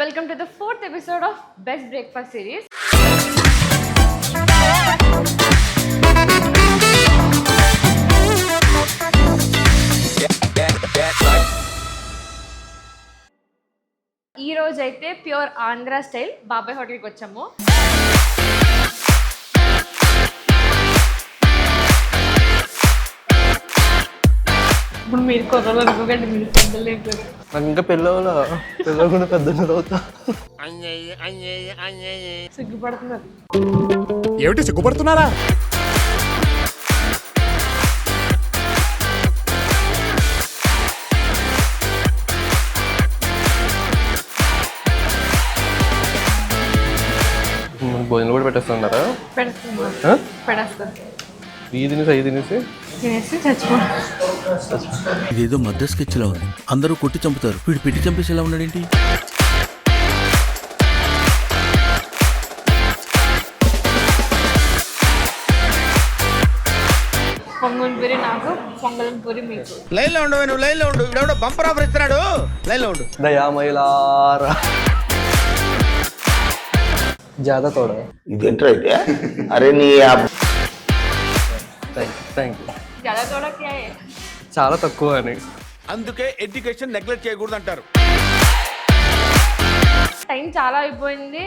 Welcome to the 4th episode of Best Breakfast series. ఈ రోజు అయితే ప్యూర్ ఆంధ్ర స్టైల్ బాబాయ్ హోటల్కి వచ్చాము. ఇప్పుడు మీరు కొర్రలు అనుకోకండి, మీరు పెద్దలు అయిపోయారు. నాకు ఇంకా పెళ్ళకుండా పెద్ద అవుతా. సిగ్గుపడుతున్నారు. ఏమిటి సిగ్గుపడుతున్నారా? భోజనం కూడా పెట్టేస్తున్నారా? పెడేస్తారు. తినేసి ఇదేదో మద్ద స్కెచ్ లా ఉంది. అందరూ కొట్టి చంపుతారు, వీడు పెట్టి చంపేసి ఎలా ఉన్నాడేంటి? పొంగల్ పూరి నాకు, పొంగల్ పూరి మీకు. లైన్ లో ఉండు, నువ్వు లైన్ లో ఉండు. ఇవిడెవడో బంపర్ ఆఫర్ ఇస్తున్నాడు, లైన్ లో ఉండు. దయామయిలారా జ్యాదా తోడా. ఇదేంట్రా అయితే? అరే నీ థ్యాంక్ యూ. జ్యాదా తోడా క్యా హై? చాలా తక్కువ అని. అందుకే ఎడ్యుకేషన్ నెగ్లెక్ట్ చేయకూడదు అంటారు. టైం చాలా అయిపోయింది.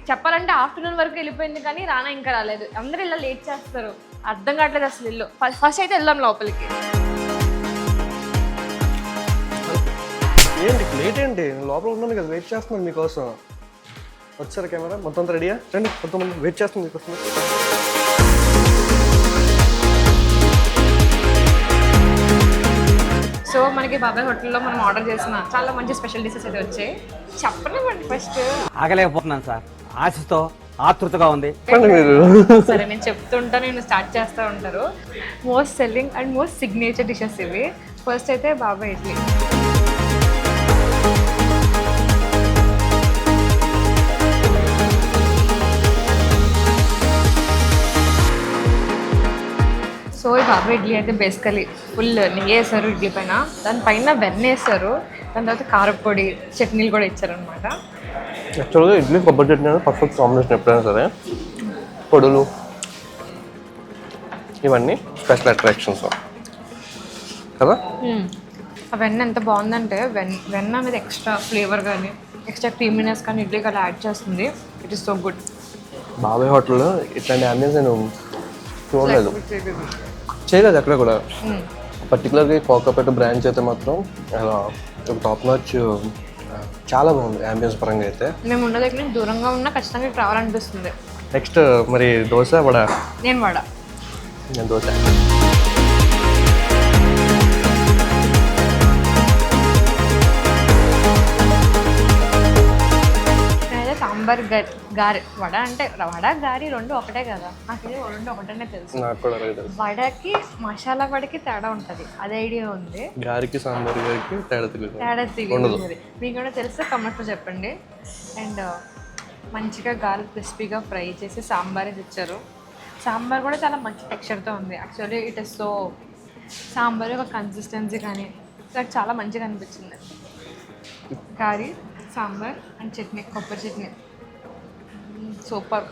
చెప్పాలంటే ఆఫ్టర్నూన్ వరకు వెళ్ళిపోయింది, కానీ రానా ఇంకా రాలేదు. అందరూ ఇలా లేట్ చేస్తారు, అర్థం కావట్లేదు అసలు. ఇల్లు ఫస్ట్ అయితే వెళ్దాం లోపలికి. ఏంటి లేట్ ఏంటి? లోపల ఉన్నాను కదా, వెయిట్ చేస్తున్నాను మీకోసం. వచ్చారు కెమెరా మొత్తం అంతా రెడీయా? రండి, మొత్తం వెయిట్ చేస్తుంది మీకోసం. సో మనకి బాబాయ్ హోటల్లో మనం ఆర్డర్ చేసిన చాలా మంచి స్పెషల్ డిషెస్ అయితే వచ్చాయి. చెప్పండి ఫస్ట్. ఆగలేకపోతున్నాను సార్, ఆశతో ఆతృతగా ఉంది. మీరు సరే, నేను చెప్తుంటా, నేను స్టార్ట్ చేస్తూ ఉంటారు. Most selling and most signature dishes ఇవి. ఫస్ట్ అయితే బాబాయ్ ఇడ్లీ. సో ఈ బాబాయ్ ఇడ్లీ అయితే బేసికలీ ఫుల్ నెయ్యి వేస్తారు ఇడ్లీ పైన, దానిపైన వెన్న వేస్తారు, దాని తర్వాత కారపొడి చట్నీలు కూడా ఇచ్చారనమాట. యాక్చువల్గా ఇడ్లీ కొబ్బరి చట్నీ అనేది పర్ఫెక్ట్ కాంబినేషన్. ఎప్పుడైనా సరే పొడులు ఇవన్నీ స్పెషల్ అట్రాక్షన్స్ కదా. ఆ వెన్న ఎంత బాగుందంటే వెన్న అనేది ఎక్స్ట్రా ఫ్లేవర్ కానీ ఎక్స్ట్రా క్రీమీనెస్ కానీ ఇడ్లీకి అలా యాడ్ చేస్తుంది. It is so good. బాబాయ్ హోటల్లో ఇట్లాంటి అంబియన్స్ నేను చూడలేదు, చేయలేదు ఎక్కడ కూడా. పర్టికులర్గా కోకాపేట బ్రాంచ్ అయితే మాత్రం ఒక టాప్ నాచ్, చాలా బాగుంది అంబియన్స్ పరంగా అయితే. మేము ఉన్న దగ్గర నుంచి దూరంగా ఉన్నా ఖచ్చితంగా ఇక్కడ రావాలనిపిస్తుంది. నెక్స్ట్ మరి దోశ వడ. నేను వడ. నేను దోశ. నేనైతే సాంబార్ గారి వడ అంటే వడ గారి రెండు ఒకటే కదా, నాకు రెండు ఒకటనే తెలుసు. నాకు కూడా అలాగే తెలుసు. వడకి మసాలా వడకి తేడా ఉంటుంది, అది ఐడియా ఉంది. గారికి సాంబార్ గారికి తేడా తెలియదు. మరి మీకు కూడా తెలిస్తే కమెంట్లో చెప్పండి. అండ్ మంచిగా గాలి క్రిస్పీగా ఫ్రై చేసి సాంబార్ ఇచ్చారు. సాంబార్ కూడా చాలా మంచి టెక్స్చర్తో ఉంది. Actually it is so sambar ఒక కన్సిస్టెన్సీ కానీ నాకు చాలా మంచిగా అనిపించింది. కర్రీ, సాంబార్ అండ్ చట్నీ, కొబ్బరి చట్నీ సూపర్.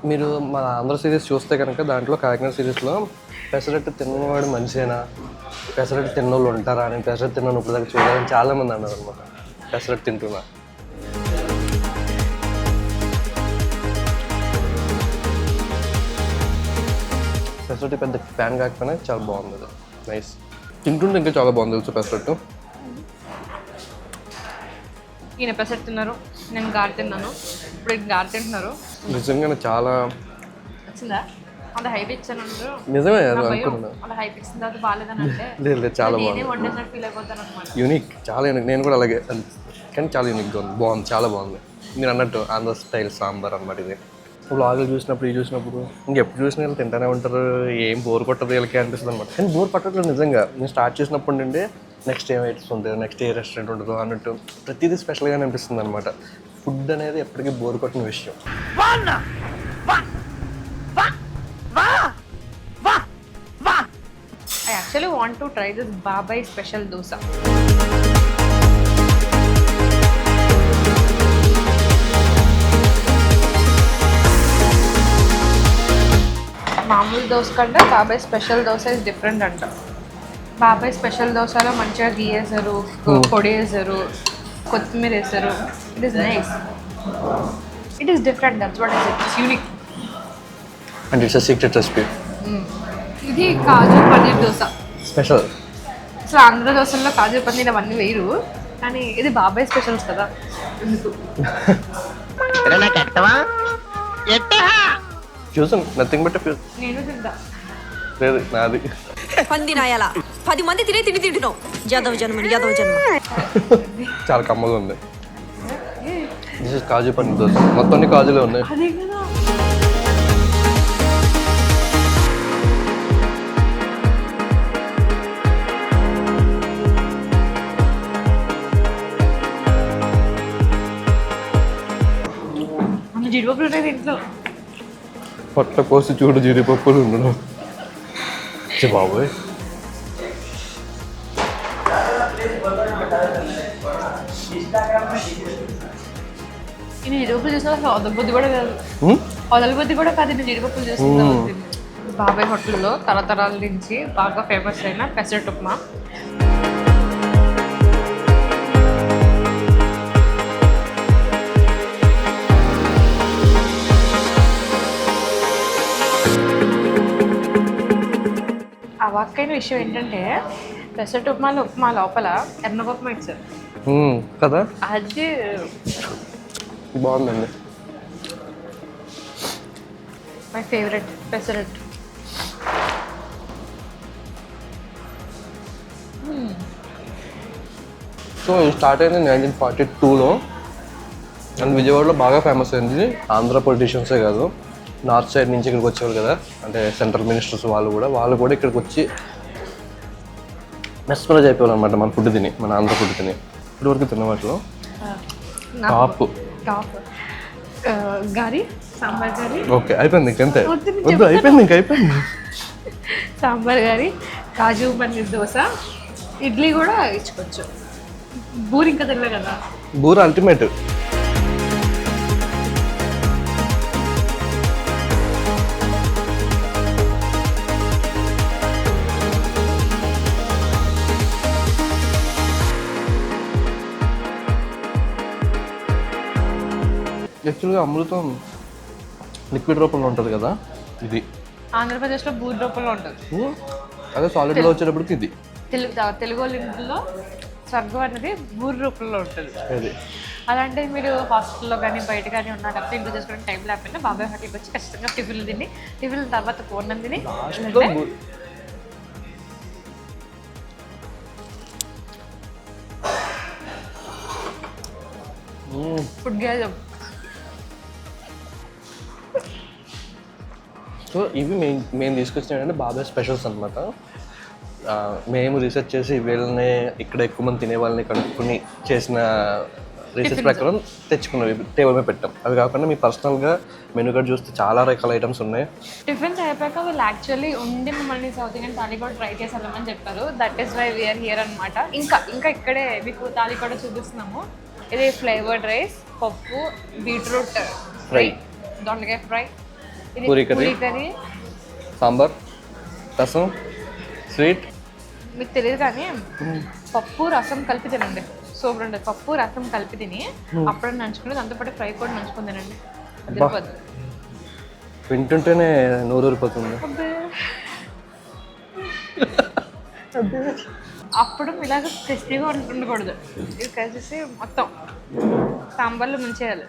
మీరు మన ఆంధ్ర సిరీస్ చూస్తే కనుక దాంట్లో కాకినాడ సిరీస్లో పెసరట్టు తిన్నవాడు మంచిగా, పెసరట్టు తిన్నోళ్ళు ఉంటారా అని, పెసరట్టు తిన్నాను ఇప్పుడు దాకా చూడాలని చాలామంది అన్నారు అనమాట. పెసరట్టు తింటున్నా. పెసరట్టు పెద్ద ఫ్యాన్ కాకపోయినా చాలా బాగుంది, అది నైస్. తింటుంటే ఇంకా చాలా బాగుంది తెలుసు పెసరట్టు. ఈయన పెసరట్టు తిన్నారు, నేను గారి తిన్నాను, ఇప్పుడు గారి తింటున్నారు. నిజంగా చాలా వచ్చిందా? అంత హైప్ ఇచ్చాను. నిజమే అనుకున్నాను. అలా హైప్ ఇచ్చిన తర్వాత బాగాలేదని అంటే లేదు చాలా బాగుంది. నేనే వండేసినట్టు ఫీల్ అయిపోతాను అనమాట. యూనిక్, చాలా యూనిక్. నేను కూడా అలాగే కానీ చాలా యూనిక్గా ఉంది, బాగుంది, చాలా బాగుంది. మీరు అన్నట్టు ఆంధ్ర స్టైల్ సాంబార్ అనమాట ఇది. వ్లాగులు చూసినప్పుడు చూసినప్పుడు ఇంకెప్పుడు చూసినా వీళ్ళు తింటూనే ఉంటారు, ఏం బోర్ కొట్టదు వీళ్ళకి అనిపిస్తుంది అనమాట. కానీ బోర్ పట్టట్లేదు నిజంగా. నేను స్టార్ట్ చేసినప్పుడు నుండి నెక్స్ట్ ఏం ఐటమ్స్ ఉంటుంది, నెక్స్ట్ ఏ రెస్టారెంట్ ఉంటుందో అన్నట్టు ప్రతిదీ స్పెషల్గానే అనిపిస్తుంది అనమాట. ఫుడ్ అనేది ఎప్పటికీ బోర్ కొట్టిన విషయం. I actually want to try this Babai special dosa. మామూలు దోశ కంటే బాబాయ్ స్పెషల్ దోశ ఇస్ డిఫరెంట్ అంట. బాబాయ్ స్పెషల్ దోశలో మంచిగా గీ వేసారు, పొడి వేసారు, కొత్తిమీర వేసారు. It is nice. It is different. That's what is it's unique. And it's secret recipe. ఇది కాజు పన్నీర్ దోశ స్పెషల్. అసలు ఆంధ్ర దోశల్లో కాజు పన్నీర్ అవన్నీ వేయరు, కానీ ఇది బాబాయ్ స్పెషల్స్ కదా ఎందుకు. Fusion, nothing but fusion. నేను తింటా. లేదు నాది. పంది నాయాల 10 మంది తినే తిండి తింటున్నావు. యాదవ జన్మ. చాలా కమ్మగా ఉంది. దిస్ ఇస్ కాజు పన్నీర్ దోశ. మొత్తం అన్ని కాజులే ఉన్నాయి. అదే కదా. జీడిపప్పులు ఉన్నాయి ఇంట్లో. పొట్ల కోసి చూడు జీడిపప్పులు ఉండడం. బాబోయ్. నేను జీడిపప్పులు చూసిన అసలు వదలబుద్ధి కూడా కాదు. వదలబుద్ధి కూడా కాదు. నేను జీడిపప్పులు చూస్తున్నా. బాబాయ్ హోటల్లో తరతరాల నుంచి బాగా ఫేమస్ అయిన పెసరట్ ఉప్మా. అవాక్కైన విషయం ఏంటంటే పెసరట్ ఉప్మా లోపల ఎర్రగొప్పమ ఇచ్చారు కదా. అది బాగుందండి. My favourite pesarattu. సో ఇది స్టార్ట్ అయింది 1942లో. అండ్ విజయవాడలో బాగా ఫేమస్ అయింది. ఆంధ్ర పొలిటీషియన్సే కాదు, నార్త్ సైడ్ నుంచి ఇక్కడికి వచ్చేవారు కదా, అంటే సెంట్రల్ మినిస్టర్స్ వాళ్ళు కూడా ఇక్కడికి వచ్చి మెస్మరైజ్ అయిపోయారు అనమాట మన ఫుడ్ తిని, మన ఆంధ్ర ఫుడ్ తిని. ఇప్పటి వరకు తిన్న వాటిలో టాప్ గారి సాంబార్ గారి. ఓకే అయిపోయింది ఇంకంతే. వద్దు అయిపోయింది. సాంబార్ గారి, కాజు పన్నీర్ దోశ, ఇడ్లీ కూడా ఇచ్చుకోవచ్చు. బూరి ఇంకా తినలే కదా. బూర అల్టిమేట్. యాక్చువల్గా అమృతం లిక్విడ్ రూపంలో ఉంటుంది కదా, ఇది ఆంధ్రప్రదేశ్లో బూరి రూపంలో ఉంటుంది. అదే సాలిడ్లో వచ్చేటప్పటికి ఇది తెలుగు వాళ్ళ ఇంట్లో స్వర్గం అనేది బూరి రూపంలో ఉంటుంది. అది అలాంటి మీరు హాస్టల్లో కానీ బయట కానీ ఉన్నప్పుడు ఇంట్లో చేసుకోవడానికి టైం లేకపోయినా బాబాయ్ హోటల్కి వచ్చి ఖచ్చితంగా టిఫిన్లు తిని, టిఫిన్ తర్వాత పూర్ణం తిని ఫుడ్ గ్యాజం. సో ఇవి మేము తీసుకొచ్చినవి అంటే బాబాయ్ స్పెషల్స్ అనమాట. మేము రీసెర్చ్ చేసి వీళ్ళని ఇక్కడ ఎక్కువ మంది తినే వాళ్ళని కనుక్కొని చేసిన రీసెర్చ్ ప్రకారం తెచ్చుకున్నవి టేబుల్ మీద పెట్టాం. అవి కాకుండా మీ పర్సనల్గా మెనూ కార్డ్ చూస్తే చాలా రకాల ఐటమ్స్ ఉన్నాయి. టిఫిన్స్ అయిపోయాక వీళ్ళు యాక్చువల్లీ ఉండి మమ్మల్ని సౌత్ ఇండియన్ థాలీ కూడా ట్రై చేసేద్దామని చెప్పారు. That is why we are here అనమాట. ఇంకా ఇక్కడే మీకు థాలీ కూడా చూపిస్తున్నాము. ఇది ఫ్లేవర్డ్ రైస్, పప్పు, బీట్రూట్ ఫ్రై, దొండకాయ ఫ్రై, ఇది పూరీ కర్రీ, సాంబార్, రసం, స్వీట్. మీకు తెలియదు కానీ పప్పు రసం కలిపి తినండి, సూపర్ ఉంటుంది. పప్పు రసం కలిపి తిని అప్పుడు నంచుకుని దాంతోపాటు ఫ్రై కూడా నంచుకుని తినండి. వింటుంటేనే నోరు ఊరిపోతుంది. అప్పుడు ఇలాగ క్రిస్పీగా ఉండకూడదు. ఇది కలిసి మొత్తం సాంబార్లో ముంచేయాలి.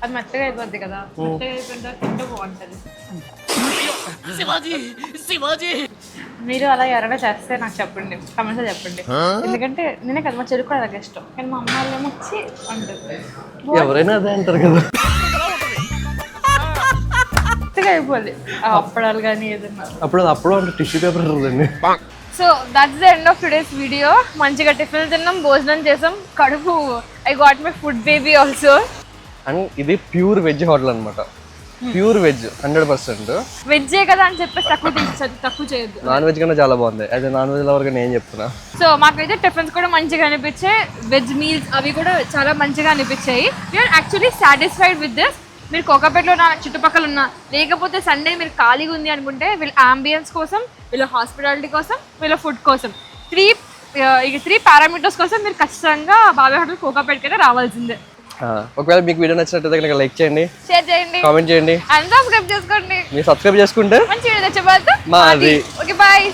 అది మెత్తగా అయిపోద్ది కదా, మెత్తగా అయిపోయిన తర్వాత తింటే బాగుంటుంది. మీరు అలా ఎవరైనా చేస్తే నాకు చెప్పండి, కమెంట్స్లో చెప్పండి. ఎందుకంటే నేనే కదా, మా చెరుకు కూడా అలాగే ఇష్టం, కానీ మా అమ్మ వాళ్ళేమో వచ్చి అంటుంది. ఎవరైనా అదే అంటారు కదా. మెత్తగా అయిపోద్ది అప్పడాలు కానీ ఏదైనా. అప్పుడు అంటే టిష్యూ పేపర్ ఉందండి. So that's the end of today's video. మంచిగా టిఫిన్ తిన్నాం, భోజనం చేసాం, కడుపు I got my food baby also. And ఇది ప్యూర్ వెజ్ హోటల్ అనమాట. Pure veg 100%. వెజ్జే కదా అని చెప్పేసి తక్కువ చేయొద్దు. నాన్ వెజ్ కన్నా చాలా బాగుంది. అయితే నాన్ వెజ్ లవర్గా నేను చెప్తున్నా. సో మాకైతే టిఫిన్స్ కూడా మంచిగా అనిపించాయి, వెజ్ మీల్స్ అవి కూడా చాలా మంచిగా అనిపించాయి. We are actually satisfied with this. మీరు కోకాపేటలో ఉన్న చుట్టుపక్కల ఉన్న, లేకపోతే సండే మీరు ఖాళీగా ఉంది అనుకుంటే వీళ్ళ అంబియన్స్ కోసం, వీళ్ళ హాస్పిటాలిటీ కోసం, వీళ్ళ ఫుడ్ కోసం 3 పారామీటర్స్ కోసం మీరు ఖచ్చితంగా బాబాయ్ హోటల్ కోకాపేటకి అయితే రావాల్సిందే. ఒకవేళ మీకు వీడియో నచ్చినట్టయితే కనుక లైక్ చేయండి, షేర్ చేయండి, కామెంట్ చేయండి, అండ్ సబ్స్క్రైబ్ చేసుకోండి. మీరు సబ్స్క్రైబ్ చేసుకుంటే మంచి వీడియో తెచ్చబోతు మాది. Okay bye.